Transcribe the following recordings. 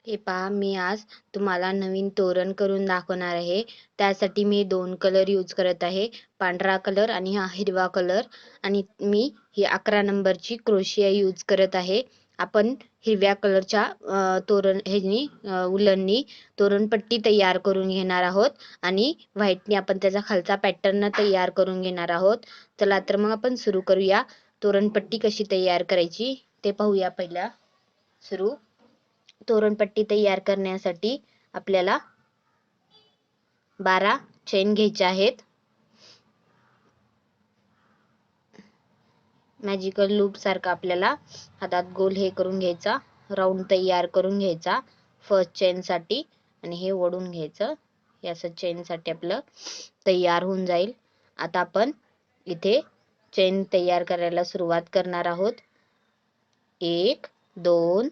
हे पहा, मी आज तुम्हाला नवीन तोरण करून दाखवणार आहे. त्यासाठी मी 2 कलर यूज करत आहे, पांढरा कलर आणि हा हिरवा कलर. आणि मी ही 11 नंबरची क्रोशिया यूज करत आहे. आपण हिरव्या कलरच्या उलननी तोरणपट्टी तयार करून घेणार आहोत आणि व्हाईटनी आपण त्याचा खालचा पॅटर्न तयार करून घेणार आहोत. चला तर मग आपण सुरू करूया. तोरणपट्टी कशी तयार करायची ते पाहूया. पहिला तोरणपट्टी तयार करण्यासाठी आपल्याला 12 चेन घ्यायचे आहेत. मॅजिकल लूप सारखा आपल्याला हातात गोल हे करून घ्यायचा, राऊंड तयार करून घ्यायचा फर्स्ट चेन साठी आणि हे ओढून घ्यायचं. हे असं चेन साठी आपलं तयार होऊन जाईल. आता आपण इथे चेन तयार करायला सुरुवात करणार आहोत. 1 2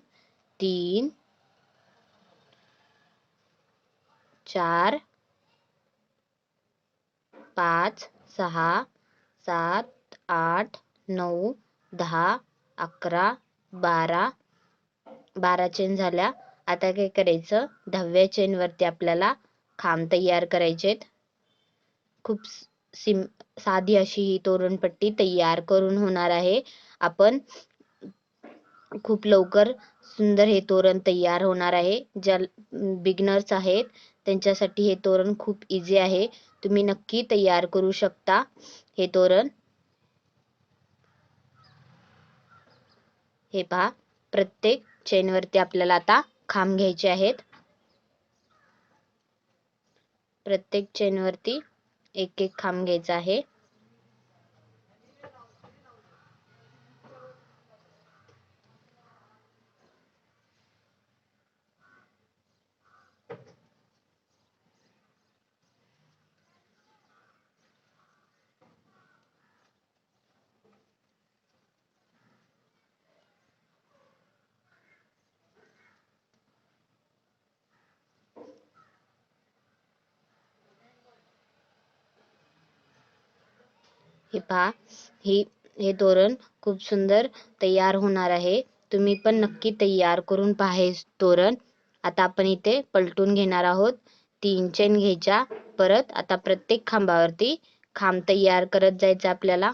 3 4 5 6 7 8 9 10 11 12 चेन झाल्या. आता काय करायचं, 10व्या चेन वरती आपल्याला खांब तयार करायचे. खूप साधी अशी ही तोरणपट्टी तयार करून होणार आहे. आपण खूप लवकर सुंदर हे तोरण तयार होणार आहे. ज्या बिगनर्स आहेत त्यांच्यासाठी हे तोरण खूप इझी आहे. तुम्ही नक्की तयार करू शकता हे तोरण. हे पहा, प्रत्येक चेन वरती आपल्याला आता खांब घ्यायचे आहेत. प्रत्येक चेन वरती एक एक खांब घ्यायचा आहे. हे पहा, हे तोरण खूप सुंदर तयार होणार आहे. तुम्ही पण नक्की तयार करून पहा हे तोरण. आता आपण इथे पलटून घेणार आहोत. 3 चेन घ्यायच्या. परत आता प्रत्येक खांबावरती खांब तयार करत जायचं आपल्याला.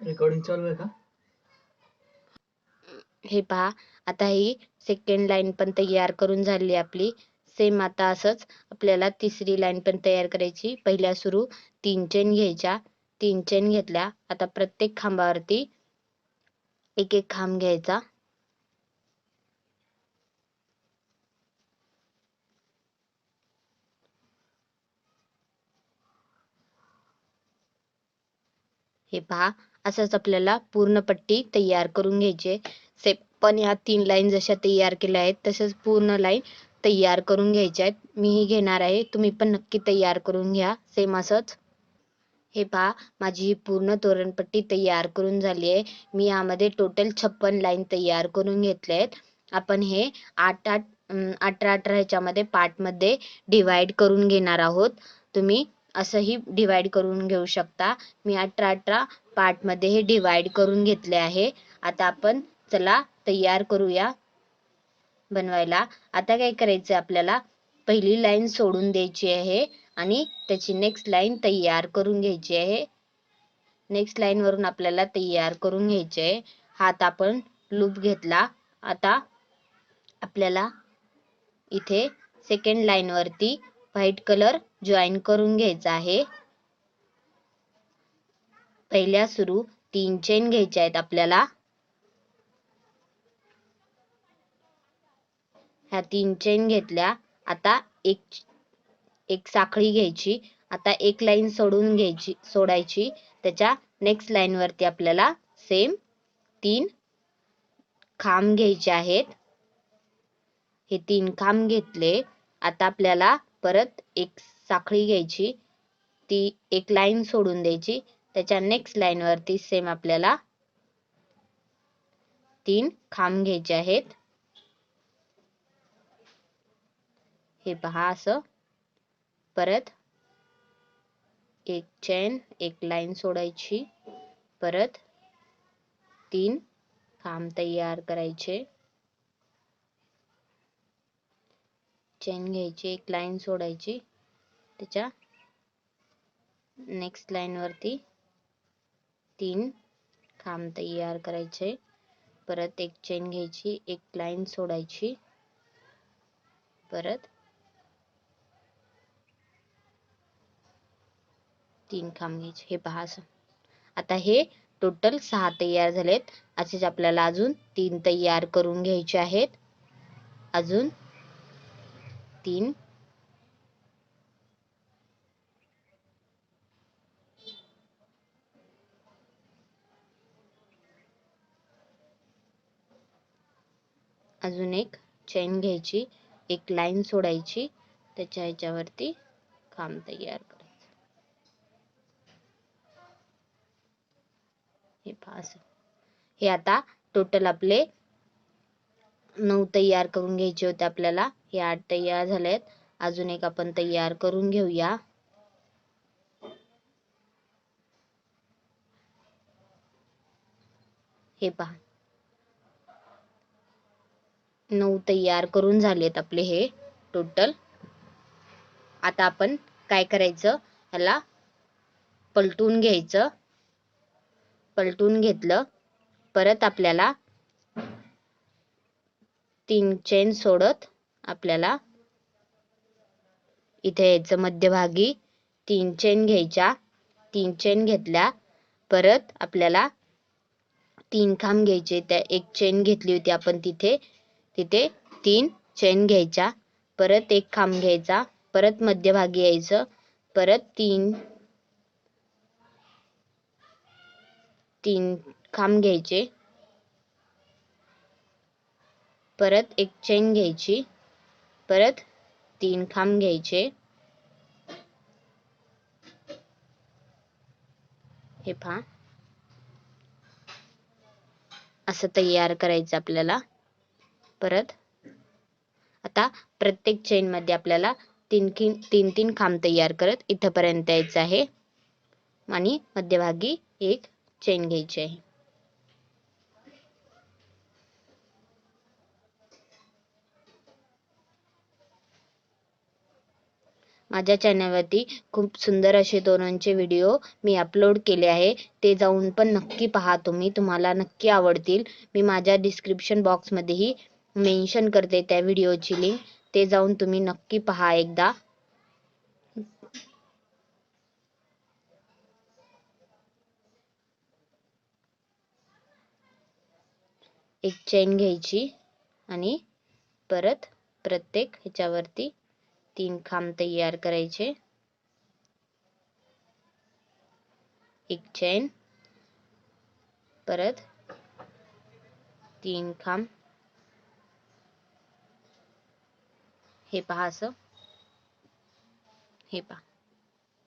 रेकॉर्डिंग चालू आहे का? हे पहा, आता ही सेकंड लाईन पण तयार करून झाली आपली. सेम आता असंच आपल्याला तिसरी लाईन पण तयार करायची. पहिल्या सुरू 3 चेन घ्यायच्या. 3 चेन घेतल्या. आता प्रत्येक खांबावरती एक एक खांब घ्यायचा. हे पहा, असंच आपल्याला पूर्ण पट्टी तयार करून घ्यायची. पण या 3 लाईन जशा तयार केल्या आहेत तसंच पूर्ण लाईन तयार करून घ्यायच्या आहेत. मीही घेणार आहे, तुम्ही पण नक्की तयार करून घ्या सेम असंच. हे पहा, माझी ही पूर्ण तोरणपट्टी तयार करून झाली आहे. मी यामध्ये टोटल 56 लाईन तयार करून घेतले आहेत. आपण हे 18 ह्याच्यामध्ये पार्टमध्ये डिवाइड करून घेणार आहोत. तुम्ही असंही डिवाइड करून घेऊ शकता. मी 18 पार्टमध्ये हे डिवाइड करून घेतले आहे. आता आपण चला तयार करूया बनवायला. आता काय करायचं, आपल्याला पहिली लाईन सोडून द्यायची आहे आणि त्याची नेक्स्ट लाईन तयार करून घ्यायची आहे. नेक्स्ट लाईन वरून आपल्याला तयार करून घ्यायचे आहे. हात आपण लूप घेतला. आता आपल्याला इथे सेकंड लाईन वरती व्हाईट कलर जॉईन करून घ्यायचा आहे. पहिल्या सुरू 3 चेन घ्यायच्या आहेत आपल्याला. ह्या 3 चेन घेतल्या. आता एक साखळी घ्यायची. आता एक लाईन सोडायची. त्याच्या नेक्स्ट लाईन वरती आपल्याला सेम 3 खांब घ्यायचे आहेत. हे 3 खांब घेतले. आता आपल्याला परत एक साखळी घ्यायची, ती एक लाईन सोडून द्यायची. त्याच्या नेक्स्ट लाईन वरती सेम आपल्याला 3 खांब घ्यायचे आहेत. हे पहा असं. परत एक चेन, एक लाईन सोडायची. परत 3 खांब तयार करायचे. चेन घ्यायची, एक लाईन सोडायची. त्याच्या नेक्स्ट लाईन वरती 3 खांब तयार करायचे. परत एक चेन घ्यायची, एक लाईन सोडायची. परत 3 खांब घ्यायचे. हे पहा असं. आता हे टोटल 6 तयार झालेत. असेच आपल्याला अजून 3 तयार करून घ्यायचे आहेत. अजून 3 अजून एक चेन घ्यायची, एक लाईन सोडायची. त्याच्या ह्याच्यावरती खांब तयार करायचं. हे पहा असं. हे आता टोटल आपले 9 तयार करून घ्यायचे होते आपल्याला. हे 8 तयार झालेत. अजून एक आपण तयार करून घेऊया. हे पहा 9 तयार करून झालेत आपले हे टोटल. आता आपण काय करायचं, ह्याला पलटून घ्यायचं. पलटून घेतलं. परत आपल्याला 3 चेन सोडत आपल्याला इथे यायचं. मध्यभागी 3 चेन घ्यायच्या. 3 चेन घेतल्या. परत आपल्याला 3 खांब घ्यायचे. त्या एक चेन घेतली होती आपण तिथे 3 चेन घ्यायच्या. परत एक खांब घ्यायचा. परत मध्यभागी यायचं. परत 3 खांब घ्यायचे. परत एक चेन घ्यायची. परत 3 खांब घ्यायचे. हे पहा असं तयार करायचं आपल्याला. परत आता प्रत्येक चेन मध्ये आपल्याला 3 खांब तयार करत इथपर्यंत यायचं आहे. आणि मध्यभागी एक चेन घ्यायची आहे. माझ्या चॅनलवरती खूप सुंदर असे तोरणचे व्हिडिओ मी अपलोड केले आहे. ते जाऊन पण नक्की पहा तुम्ही. तुम्हाला नक्की आवडतील. मी माझ्या डिस्क्रिप्शन बॉक्समध्येही मेन्शन करते त्या व्हिडिओची लिंक. ते जाऊन तुम्ही नक्की पहा एकदा. एक चेन घ्यायची आणि परत प्रत्येक ह्याच्यावरती 3 खांब तयार करायचे. एक चेन. परत 3 खांब. हे पहा असं. हे पहा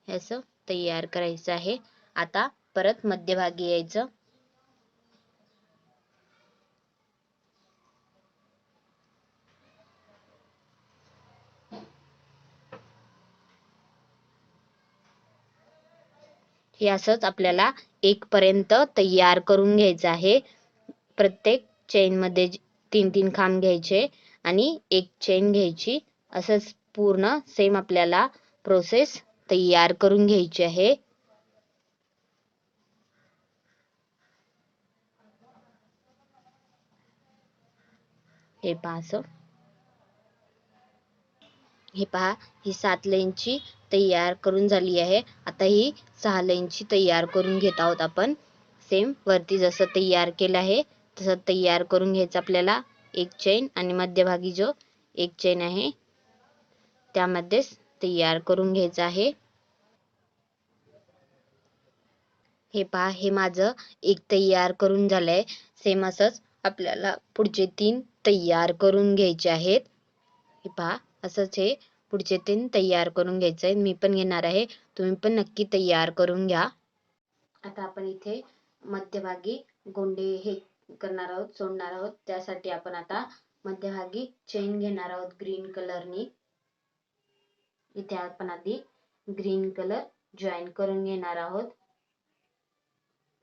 हे असं तयार करायचं आहे. आता परत मध्यभागी यायचं. हे असंच आपल्याला 1 पर्यंत तयार करून घ्यायचं आहे. प्रत्येक चेन मध्ये 3 खांब घ्यायचे आणि एक चेन घ्यायची. असंच पूर्ण सेम आपल्याला प्रोसेस तयार करून घ्यायची आहे. हे पहा असं. हे पहा ही 7 लाईनची तयार करून झाली आहे. आता ही 6 लाईनची तयार करून घेत आहोत आपण. सेम वरती जसं तयार केलं आहे तसं तयार करून घ्यायचं आपल्याला. एक चेन आणि मध्यभागी जो एक चेन आहे त्यामध्येच तयार करून घ्यायचं आहे. हे पहा हे माझं एक तयार करून झालंय. सेम असंच आपल्याला पुढचे 3 तयार करून घ्यायचे आहेत. हे पहा असंच हे पुढचे 3 तयार करून घ्यायचे आहेत. मी पण घेणार आहे, तुम्ही पण नक्की तयार करून घ्या. आता आपण इथे मध्यभागी गोंडे हे करणार आहोत, सोडणार आहोत. त्यासाठी आपण आता मध्यभागी चेन घेणार आहोत ग्रीन कलरनी. इथे आपण आधी ग्रीन कलर जॉईन करून घेणार आहोत.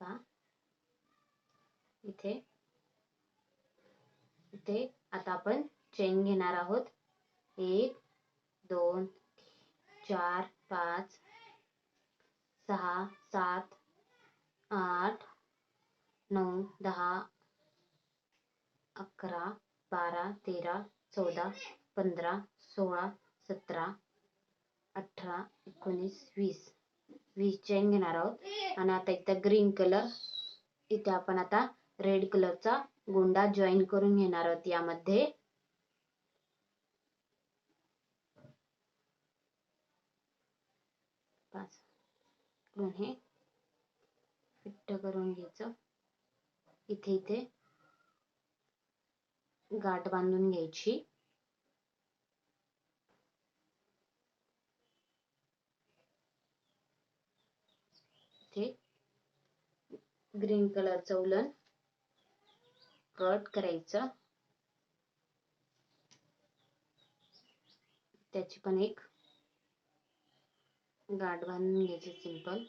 पहा इथे आता आपण चेन घेणार आहोत. 1 2 4 5 6 7 8 9 10 11 12 13 14 15 16 17 18 19 20 चेन घेणार आहोत. आणि आता इथं ग्रीन कलर, इथे आपण आता रेड कलरचा गोंडा जॉईन करून घेणार आहोत. यामध्ये हे फिट्ट करून घ्यायचं. इथे गाठ बांधून घ्यायची. इथे ग्रीन कलरचं उलन कट करायचं. त्याची पण एक गाठ बांधून घ्यायची सिंपल.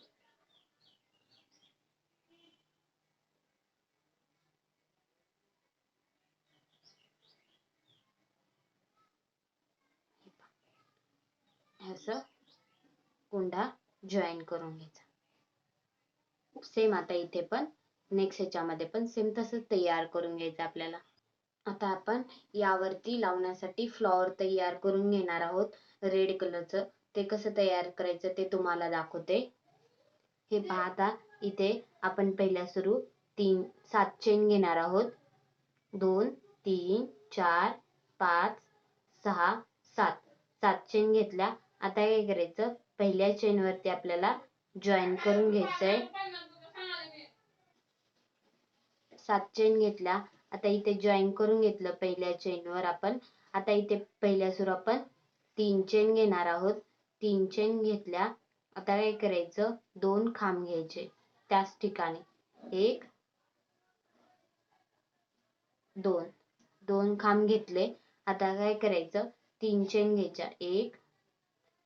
असं गोंडा जॉईन करून घ्यायचा. सेम आता इथे पण नेक्स्ट ह्याच्यामध्ये पण सेम तसंच तयार करून घ्यायचं आपल्याला. आता आपण यावरती लावण्यासाठी फ्लॉवर तयार करून घेणार आहोत रेड कलरचं. ते कसं तयार करायचं ते तुम्हाला दाखवते. हे पहा, आता इथे आपण पहिल्या सुरू 7 चेन घेणार आहोत. 2 3 4 5 6 7 चेन घेतल्या. आता काय करायचं, पहिल्या चेन वरती आपल्याला जॉईन करून घ्यायचंय. 7 चेन घेतल्या. आता इथे जॉईन करून घेतलं पहिल्या चेन वर आपण. आता इथे पहिल्या सुरू आपण 3 चेन घेणार आहोत. 3 चेन घेतल्या. आता काय करायचं, 2 खांब घ्यायचे त्याच ठिकाणी. 1 2 खांब घेतले. आता काय करायचं, 3 चेन घ्यायच्या. 1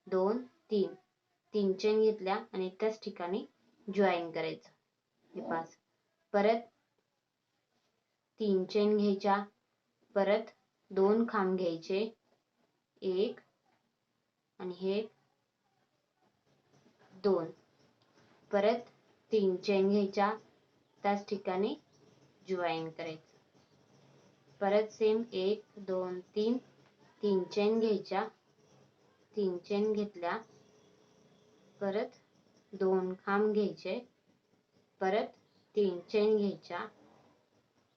2 3 चेन घेतल्या आणि त्याच ठिकाणी जॉईन करायचं. हे 5 परत 3 चेन घ्यायच्या. परत 2 खांब घ्यायचे. 1 आणि हे 2 परत 3 चेन घ्यायच्या, त्याच ठिकाणी जॉईन करायचं. परत सेम 1 2 3 चेन घ्यायच्या. 3 चेन घेतल्या. परत 2 खांब घ्यायचे. परत 3 चेन घ्यायच्या.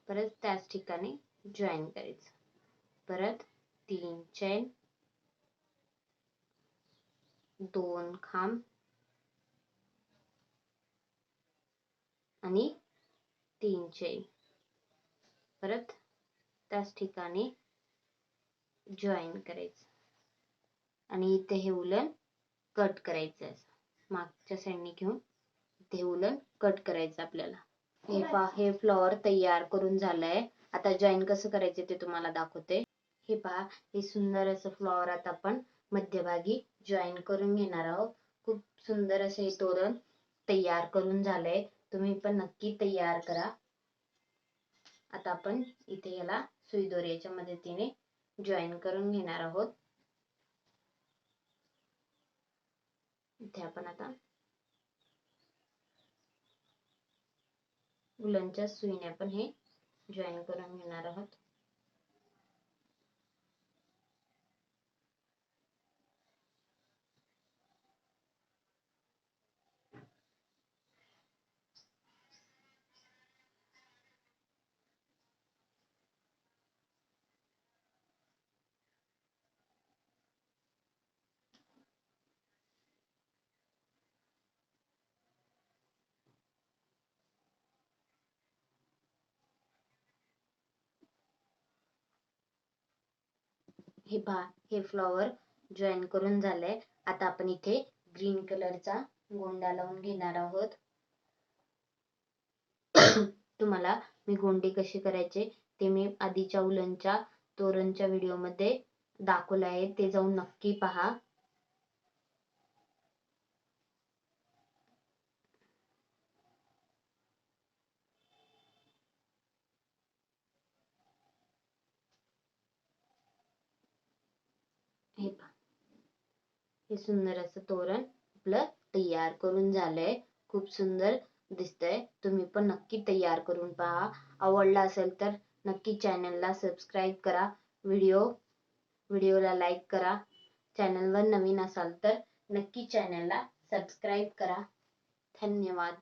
परत त्याच ठिकाणी जॉईन करायचं. परत 3 चेन, 2 खांब आणि 3 चेन. परत त्याच ठिकाणी जॉईन करायचं. आणि इथे हे उलन कट करायचं. मागच्या साईडने घेऊन इथे उलन कट करायचं आपल्याला. हे फ्लॉवर तयार करून झालंय. आता जॉईन कसं करायचं ते तुम्हाला दाखवते. हे पहा, हे सुंदर असं फ्लॉवर आता आपण मध्यभागी जॉईन करून घेणार आहोत. खूप सुंदर असे तोरण तयार करून झालंय. तुम्ही पण नक्की तयार करा. आता आपण इथे याला सुई दोऱ्याच्या मदतीने जॉईन करून घेणार आहोत. इथे आपण आता उलनच्या सुईने आपण हे जॉईन करून घेणार आहोत. हे पहा, हे फ्लॉवर जॉईन करून झालंय. आता आपण इथे ग्रीन कलरचा गोंडा लावून घेणार आहोत. तुम्हाला मी गोंडे कसे करायचे ते मी आधीच्या उलनच्या तोरणच्या व्हिडिओ मध्ये दाखवलं आहे, ते जाऊन नक्की पहा. हे पहा, हे सुंदर असं तोरण आपलं तयार करून झालंय. खूप सुंदर दिसतंय. तुम्ही पण नक्की तयार करून पहा. आवडला असेल तर नक्की चॅनलला सबस्क्राईब करा. व्हिडिओला लाईक करा. चॅनलवर नवीन असाल तर नक्की चॅनलला सबस्क्राईब करा. धन्यवाद.